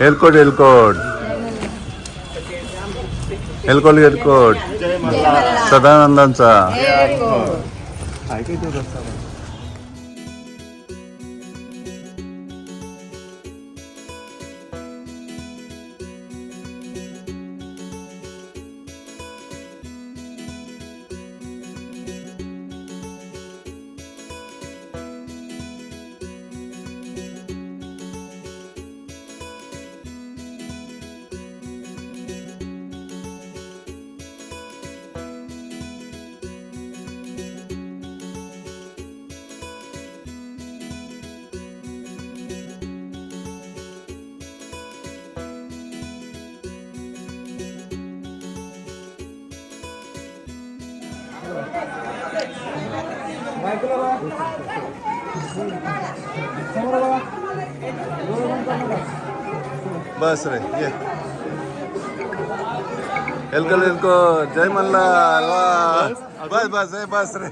एअरकोट एअरकोट एअरकोट एअरकोट सदानंदांचा बस रे ये एलकोट एलकोट जय मल्हार वाह बस बस है बस रे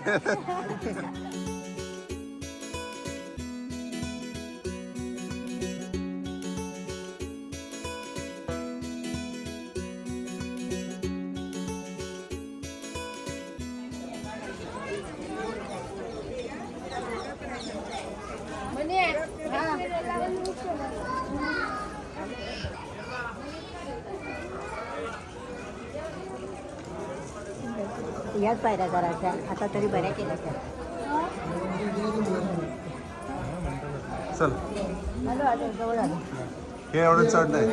याच पायऱ्या करायच्या आता तरी बऱ्या केल्या त्या चल आलो जवळ आलो हे एवढं चढलंय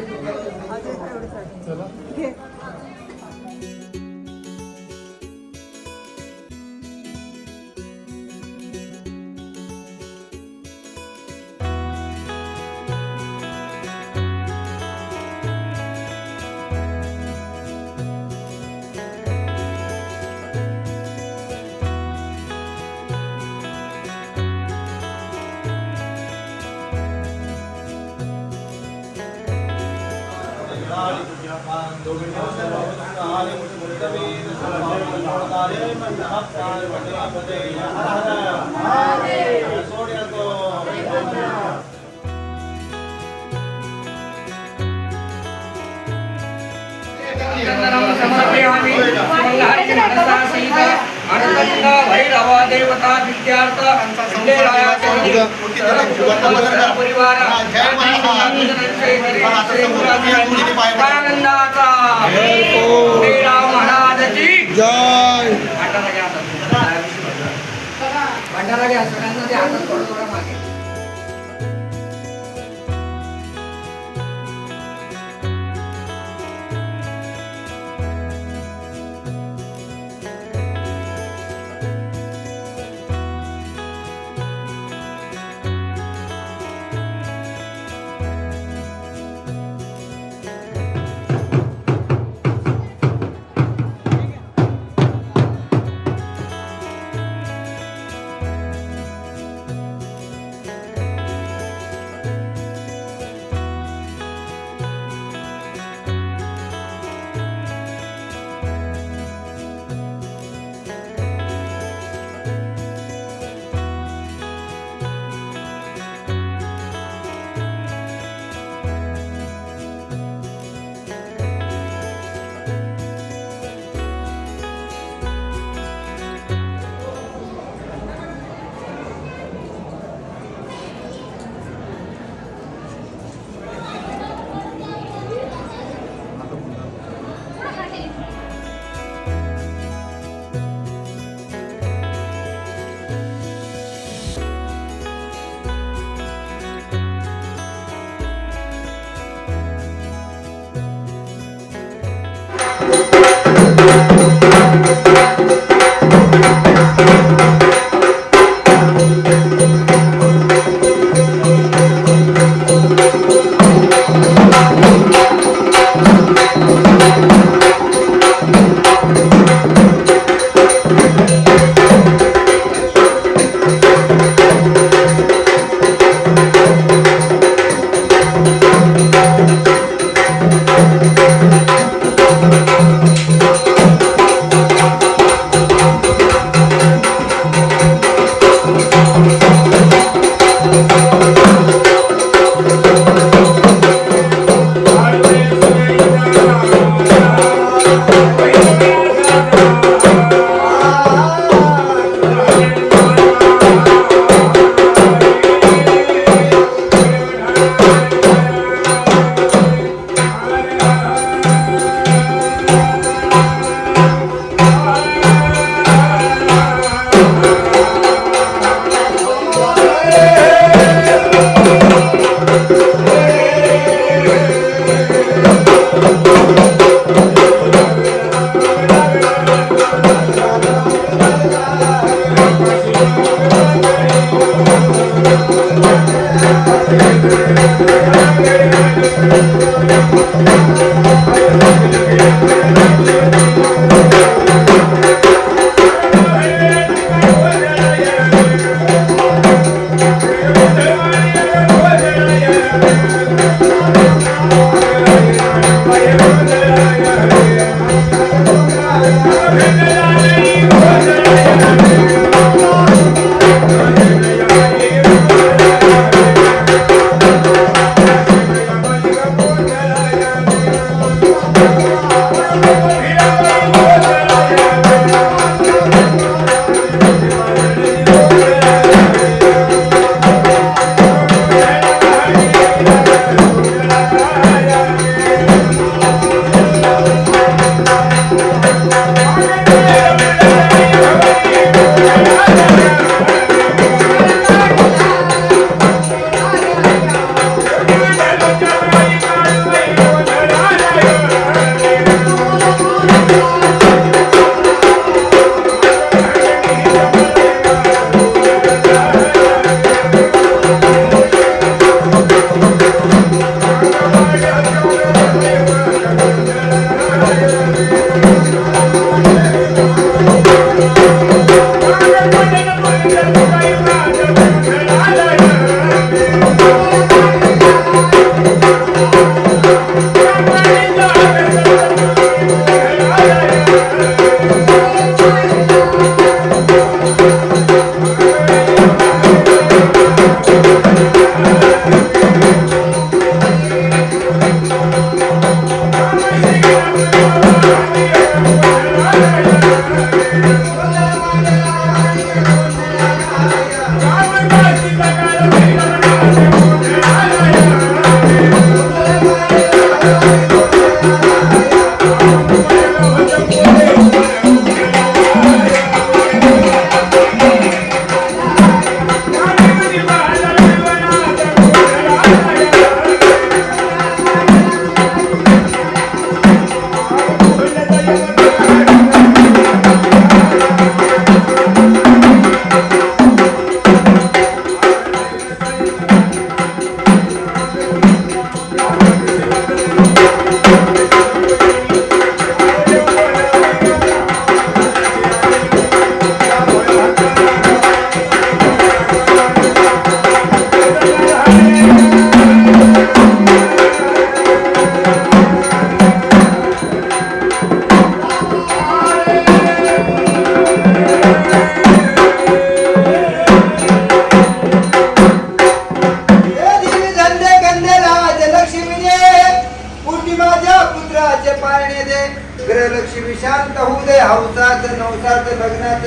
ग्रहलक्ष्मी शांत होऊ दे हौसात नवसात लग्नात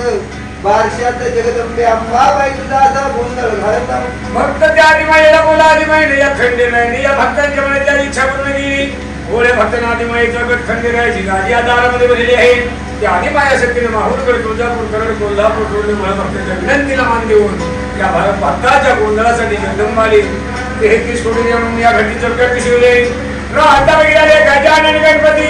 बारशात जगदंबे अंबाबाई तुझा असा गोंधळ घालता भक्त त्या आदिमाईला बोला आदिमाईने या खंडेरायने या भक्तांच्या मनाच्या इच्छा पूर्ण केली. गोळ्या भक्तांना आदिमाईचं गट खंडेरायची गाडी या दारामध्ये बसलेली आहे. त्या आदिमाया शक्तीने माहूरगड तुळजापूर करड कोल्हापूर सोडले मला भक्तांच्या विनंतीला मान देऊन या भक्ताच्या गोंधळासाठी जगदंबा आली. 33 कोटी म्हणून या घटीचं गट शिवले. राहता गेले गजानन गणपती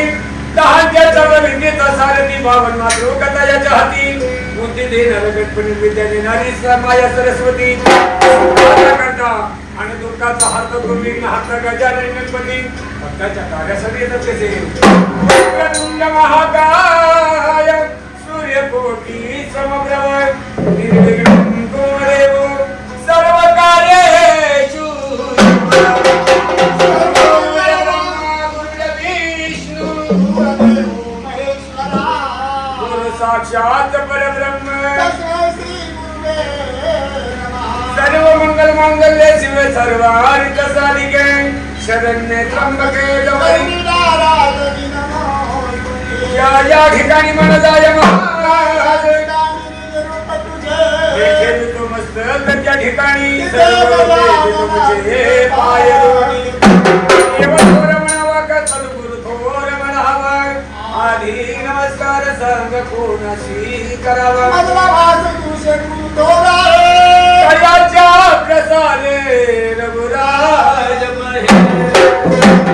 दहाच्या सर्व विद्येचा सारथी बावन मात्र कथा याच्या हाती बुद्धी देणारा गणपती विद्या देणारी माया सरस्वती करता आणि दुःखाचा हात तुम्ही हात गजानन गणपती भक्ताच्या कार्यासाठी येतात कसे वक्रतुंड महाकाय सूर्यकोटी समप्रभ निर्विघ्नं कुरुदेव सर्व कार्येषु साक्षात परब्रह्म सर्व मंगल मांगल्ये शिव सर्वार्थ साधिके शरण्ये त्र्यंबके गौरी या ठिकाणी मन जाय महाराज देखेल तो मस्तक त्या ठिकाणी सर्व तुमचे पाय दोन्ही देवथोर म्हणावा का सद्गुरु थोर म्हणावा आधी नमस्कार सर्व कोणाशी करावा प्रसादे रघुराज महे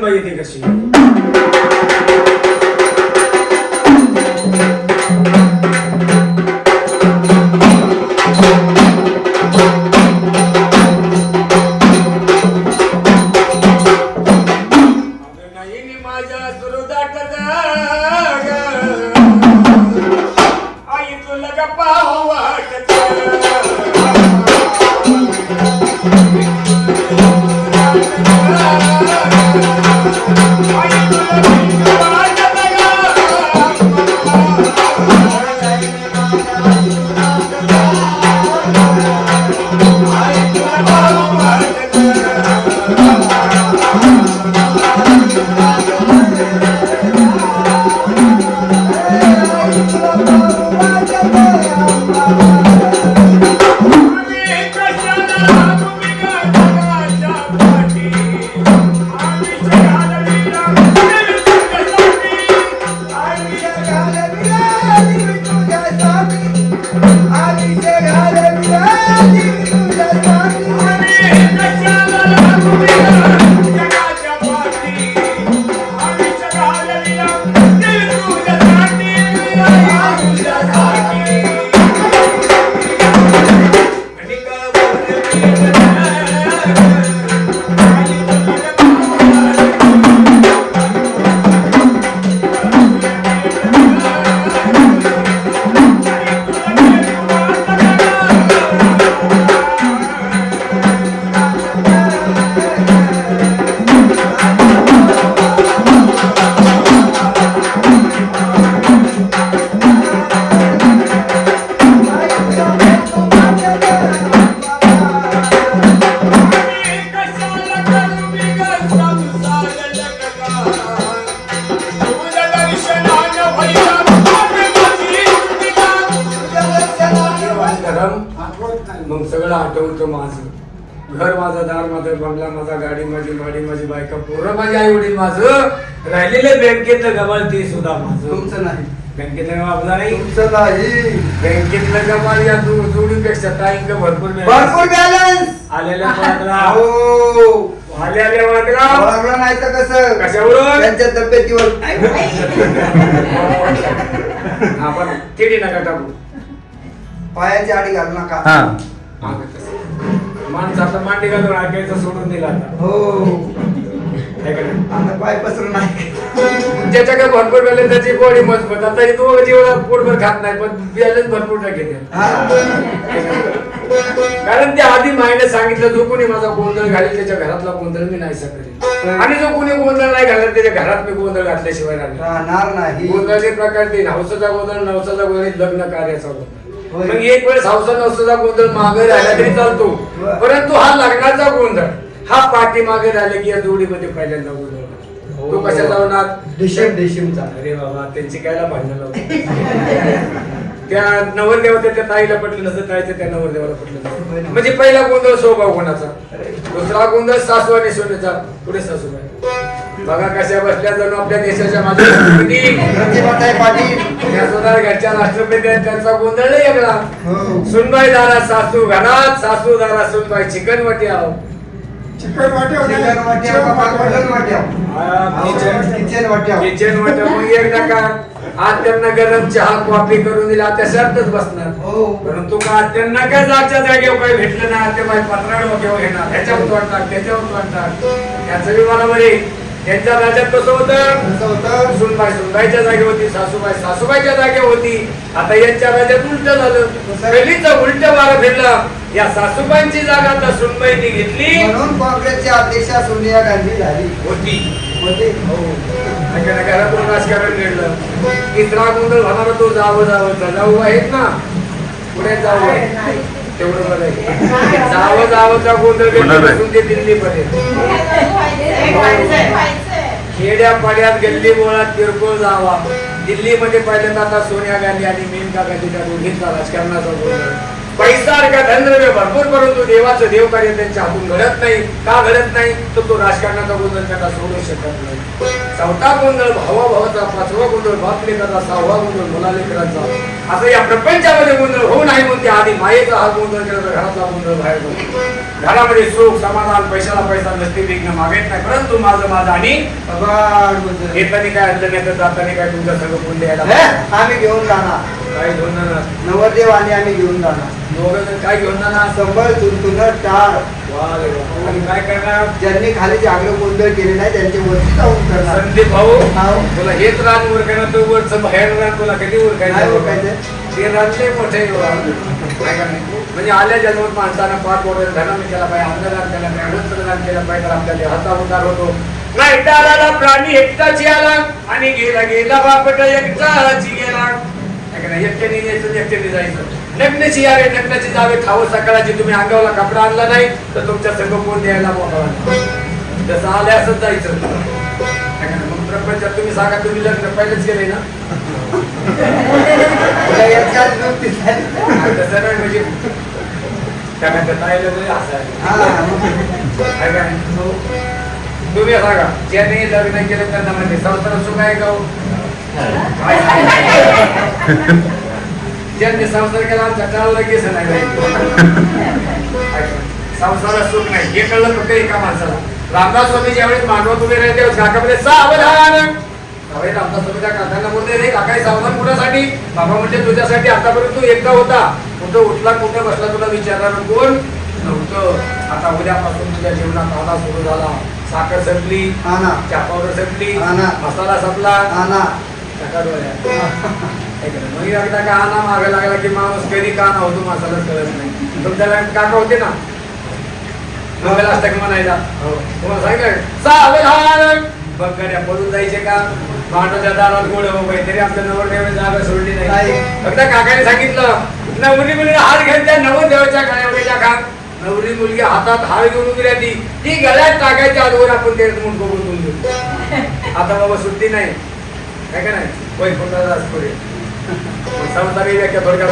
सुनबाई येते कशी मग सगळं आठवतं माझं घर माझं दार माझं बंगला माझा गाडी माझी माझी बायका पोरं माझी आई वडील माझं राहिलेलं बँकेतलं गमाल ते सुद्धा माझं तुमचं नाही बँकेतलं गमाल आपला नाही तुमचं नाही बँकेतलं गमाल या जोडीपेक्षा टाइम भरपूर बॅलन्स आलेल्या ओळखला हो आलेल्या ओळखला ओळखलं नाही तर कसं कशावरून त्यांच्या तब्येतीवर आपण तिडी नका टाकू पायाची आडी घालू नका हा माणसाचा मांडी घालून ऐकायचं सोडून दिला आता हो है का नाही? आता पाय पसरून नाही ज्याच्याकडे भरपूर वेळेला त्याची बॉडी मजबूत आता हे दोघं जेवढा पोटभर खात नाही पण बॅलन्स भरपूर टाकेल कारण त्या आधी माईने सांगितलं जो कोणी माझा गोंधळ घालेल त्याच्या घरातला गोंधळ मी नाही सकते आणि जो कोणी गोंधळ नाही घालत त्याच्या घरात मी गोंधळ घातल्याशिवाय राहणार नाही गोंधळाचे प्रकार ते हौसाचा गोंधळ नवसाचा गोंधळ लग्न कार्याचा गोंधळ होय. मग एक वेळेस हौसा नवसाचा गोंधळ मागे राहिला तरी चालतो परंतु हा लग्नाचा गोंधळ हा पाठी मागे राहिला की या जोडीमध्ये पहिल्यांदा गोंधळ तो कशाचा होणार देशीमचा अरे बाबा त्यांची कायला भांडण लावतो त्या नवरदेवाच्या त्या ताईला पटलं नसतं ताईचं त्या नवरदेवाला पटलं नसतं म्हणजे पहिला गोंधळ स्वभाव कोणाचा दुसरा गोंधळ सासू आणि सोन्याचा पुढे सासूबाई बघा कशा बसल्या जणू आपल्या देशाच्या माझ्या प्रतिभाताई पाटील त्या स्वतः घरच्या राष्ट्रपती आहेत त्यांचा गोंधळ नाही वेगळा हो. सुनबाई दारा सासू घरात सासू दारा सुनबाई चिकन वाटी आहो चिकन वाट्याव मटन वाट्याव किचन वाट्याव किचन वाट्याव मग एकदा का आज त्यांना गरम चहा कॉफी करून दिला त्या शर्तच बसणार हो. परंतु का त्यांना काय जागच्या जागेवर काही भेटलं नाही ते बाई पत्राड घेऊन घेणार ह्याच्यावर तोडतात त्याच्यावर तोडतात त्याचं बी मला बरे त्यांच्या राज्यात कसं होतं सुनबाई सुनबाईच्या जागे होती सासूबाई सासूबाईच्या जागे होती आता यांच्या राज्यात उलट झालं पहिलीच उलट वारं फिरलं या सासूबाईंची जागा आता सुनबाईंनी घेतली म्हणून काँग्रेसच्या अध्यक्षा सोनिया गांधी झाली होती होते घरातून राजकारण घडलं तिसरा गोंधळ होणारा तो जाऊ आहेत ना पुढे जाऊ आहे तेवढं बरं आहे जावचा गोंधळ पासून ते दिल्लीपर्यंत खेड्या पाड्यात गल्ली बोळात किरकोळ जावा दिल्लीमध्ये पहिल्यांदा आता सोनिया गांधी आणि मेनका गांधी त्या दोघींचा राजकारणाचा गोंधळ पैसा धनद्रव्य भरपूर, परंतु देवाचं देवकार्य त्यांच्या हातून घडत नाही. का घडत नाही? तर तो राजकारणाचा गोंधळ त्यांना सोडू शकत नाही. चौथा गोंधळ भावाभावाचा, पाचवा गोंधळ बापलेकराचा, सहावा गोंधळ मुलालेकराचा. असं या प्रपंचामध्ये गोंधळ होऊ नाही म्हणते. आधी मायेचा हा गोंधळ केला तर घरातला गोंधळ बाहेर पडतो. घरामध्ये सुख समाधान, पैशाला पैसा नसते, विघ्न मागत नाही, परंतु माझं आणि येतानी काय आणलं नाही तर जातानी काय तुमच्या सगळं कोण द्यायला आम्ही घेऊन जाणार. काय घेऊन जाणार? नवरदेव आणि आम्ही घेऊन जाणार. दोघं जण काय घेऊन जाणार? संबळ तुंतुनर टाळ. आणि काय करणार? ज्यांनी खाली जागरण गोंधळ केले नाही त्यांचे वरती जाऊन करणार. संदीप भाऊ, तुला हेच रान उरकायला, तू वरचं बाहेर रान तुला कधी उरकायचं? ते रानले मोठे म्हणजे आल्या जन्मात माणसानं पाठ वगैरे धनाने केला पाहिजे, अन्नदान केला पाहिजे, वस्त्रदान केलं पाहिजे, तर आपल्या देहाचा उद्धार होतो. नाही टाळाला प्राणी एकटाची आला आणि गेला गेला बापट एकटाची गेला. एकट्याने यायचं, एकट्याने जायचं. लग्नाची यावे, लग्नाची जावे, खावं सकाळची. तुम्ही अंगावला कपडा आणला नाही तर तुमच्या संघ कोण द्यायला मोकळा. जसं आले असंच जायचं. मग प्रपंचात तुम्ही सांगा, तुम्ही लग्न पहिलेच केले ना? तसं नाही म्हणजे तुम्ही सांगा, ज्याने लग्न केलं त्यांना म्हणजे संसार सुख आहे का? ज्यांनी संसार केला आमच्या टाळला केस नाही, संसारात सुख नाही. हे कळलं फक्त एका माणसाला. रामदास स्वामी ज्यावेळेस मांडवात उभे राहिले तेव्हा काकामध्ये सावधान. रामदास स्वामीच्या काकांना बोलते, रे काका सावधान कुणासाठी? बाबा म्हणजे तुझ्यासाठी. आतापर्यंत तू एकटा होता, कुठं उठला कुठं बसला तुला विचारणार कोण नव्हतं. आता उद्यापासून तुझ्या जीवनात आला सुरू झाला. साखर संपली, चहा पावडर संपली, मसाला संपला. मग एकदा का आना मागा लागला की माणूस कधी का होतो मसालाच कळत नाही. तुमच्याला काका होते ना नव्याला असतं म्हणायला, तुम्हाला सांगितलं सावधान. बघ गाड्या पडून जायचे का? मांडवच्या दारात गोड बाई तरी आपल्या नवरदेवाची जागा सोडली नाही. फक्त काकाने सांगितलं, नवरी मुली हार घ्यायच्या नवरदेवाच्या गळ्याच्या का? नवरी मुलगी हातात हार घेऊन उभी राहती, ती गळ्यात टाकायच्या आजवर आपण ते मुंडको बोलून घेऊ. आता बाबा सुट्टी नाही, काय का नाही? होय कोणता पुढे संसारी व्याख्या थोडक्यात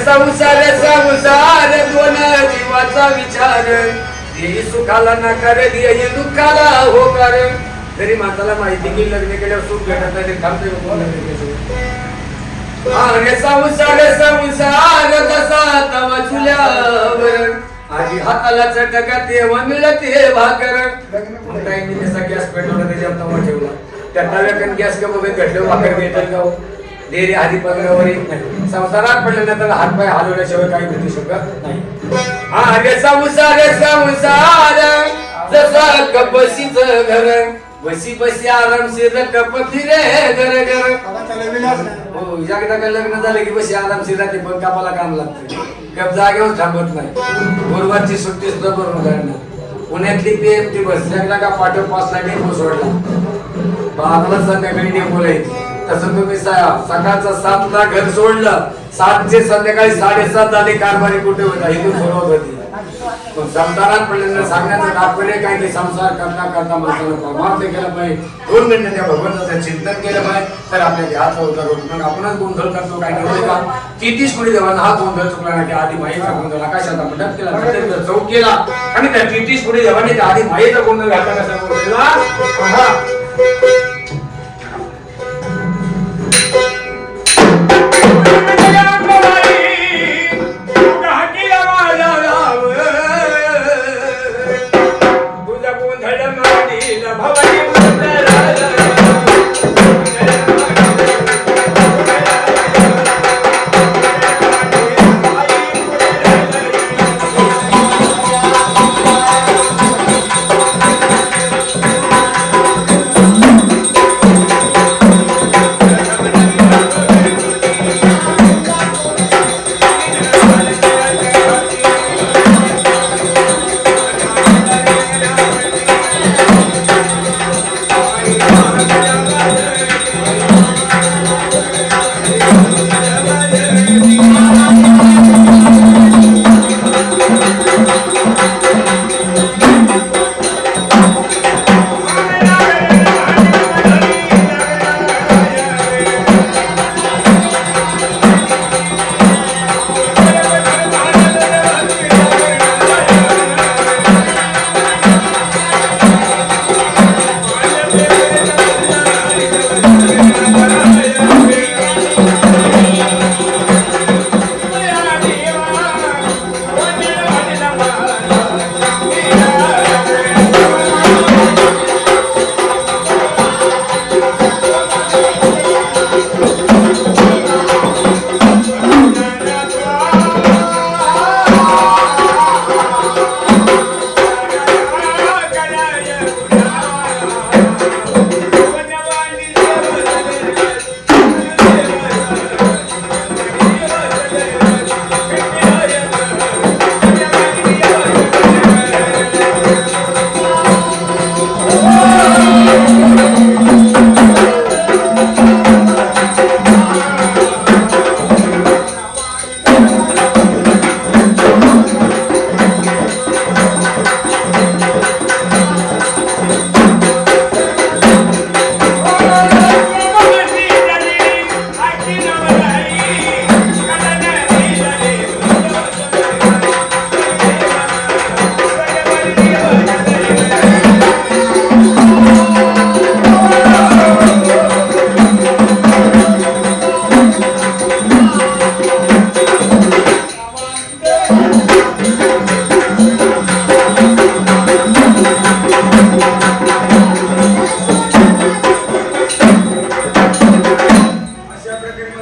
संसार दोन जीवाचा विचार, देई सुखाला नकार देई दुःखाला होकार. जरी माणसाला माहिती की लग्न केल्यावर सुख भेटत नाही, ते थांबते संसार जसा तवा चुल्यावर, आधी हाताला चटका तेव्हा मिळते भाकर. गॅस पेटवला त्याच्यावर तवा ठेवला, त्या तव्याकडे गॅस का बघत घटलं भाकर भेटेल का? डेरी आधी पगल्यावर येत नाही. संसारात पडल्यानंतर हातपाय हलवल्याशिवाय काही भेटू शकत नाही. जसा कपशीच घर, बसी बसी आरामशीर कप फिरे घर घर. हो, एकदा लग्न झालं की बसी आरामशीर राहते, पण कपाला काम लागते. कप जागेवर थांबत नाही. गुरुवारची सुट्टी सुद्धा करून काढणार. पुण्यातली PMT बस एकदा का पाठव 5 ला डेपो सोडला, 12 संध्याकाळी डेपो राहायची. तसं तुम्ही सकाळचं 7 ला घर सोडलं, 7 चे संध्याकाळी 7:30 झाले. कारभारी कुठे होता? इथून सुरुवात होती. संसारात पडल्यानंतर सांगण्याचं तात्पर्य काय की संसार करता करता माणसाला परमार्थ केला पाहिजे. 2 मिनिटं त्या भगवंताचं चिंतन केलं पाहिजे, तर आपल्या देहाचा उद्धार होतो. मग आपणच गोंधळ करतो, काय नव्हते का? 33 कोटी देवांना हा गोंधळ चुकला नाही. आधी माईचा गोंधळ आकाशाचा मंडप केला, नंतर चौक केला, आणि त्या 33 कोटी देवांनी त्या आधी माईचा गोंधळ घातला. कसा केला?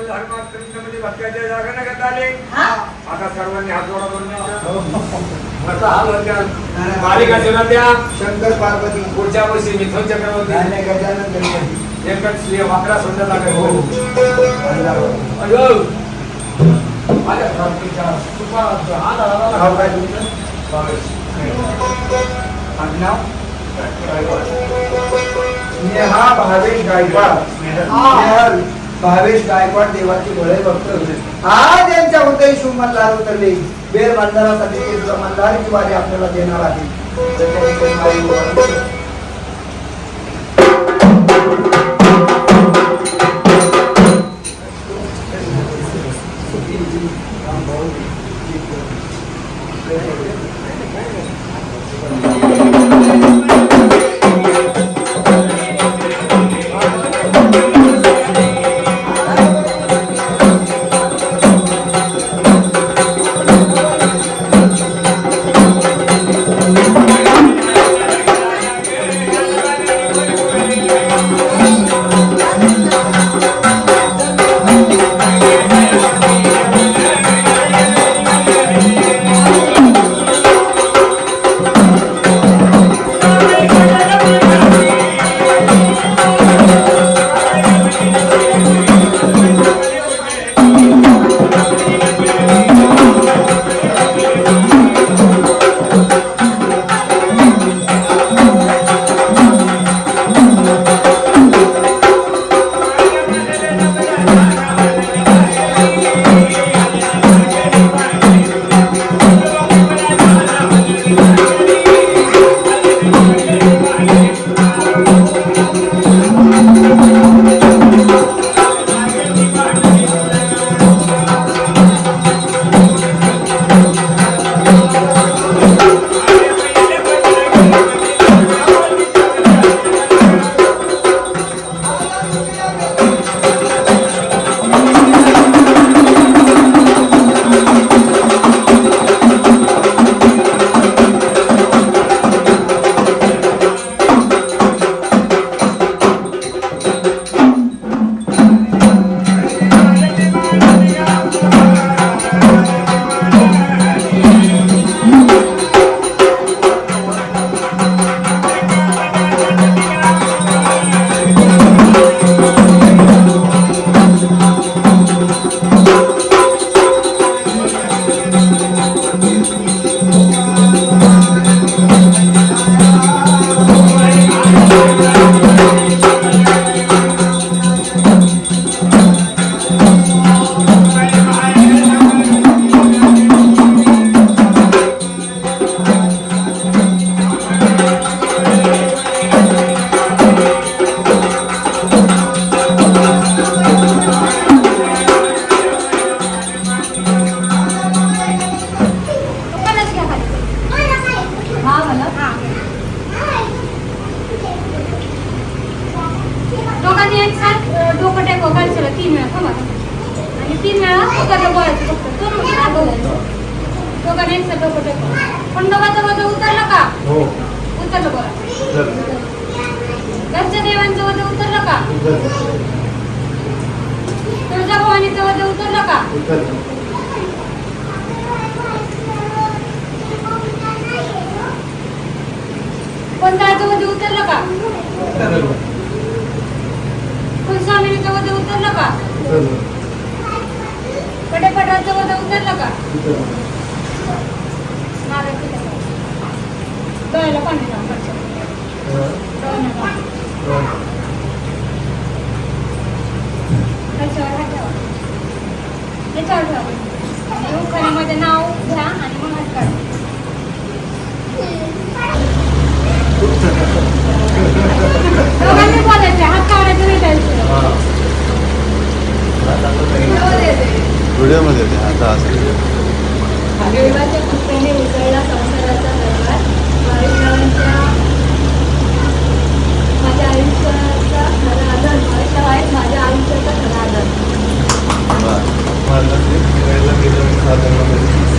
धर्मात कृष्णामध्ये भक्ताच्या जागा न करता आले. आता सर्वांनी हात जोडा करून बालिका द्या. शंकर पार्वती पुढच्या वर्षी मिथुन चक्रवर्ती आणि गजानन गणपती एकच श्री वाकरा सुंदर लागेल. माझ्या प्राप्तीच्या नाव काय तुमचं? आडनाव? स्नेहा भावेश गायकवाड. स्नेहल भावेश गायकवाड देवाची बळे भक्त आज यांच्या हृदय शिव मल्हार उतरले. बेर मंदारासाठी ते मल्हारीची वारी आपल्याला देणार आहे. खंडोबाचं वजन उतरलं का? उतरलं बघा. घरच्या देवांचं वजन उतरलं का? तुळजाभवानीचं वजन उतरलं का? कोणताचं वजन उतरलं का? कुलस्वामिनीचं वजन उतरलं का? कडेपठारचं वजन उतरलं का? डोळ्याला पाणी लावा. याच्यावर ठेवा. उखाण्यामध्ये नाव घ्या आणि मग हात काढा. दोघांनी बोलायचे, हात काढायचे भेटायचे. व्हिडिओमध्ये आता असं देवाच्या कृपेने उजळला संसाराचा दरबार. वैष्णवांच्या माझ्या आयुष्याचा खरा आधार. वैष्णव आहेत माझ्या आयुष्याचा खरा आधार. फिरायला गेलं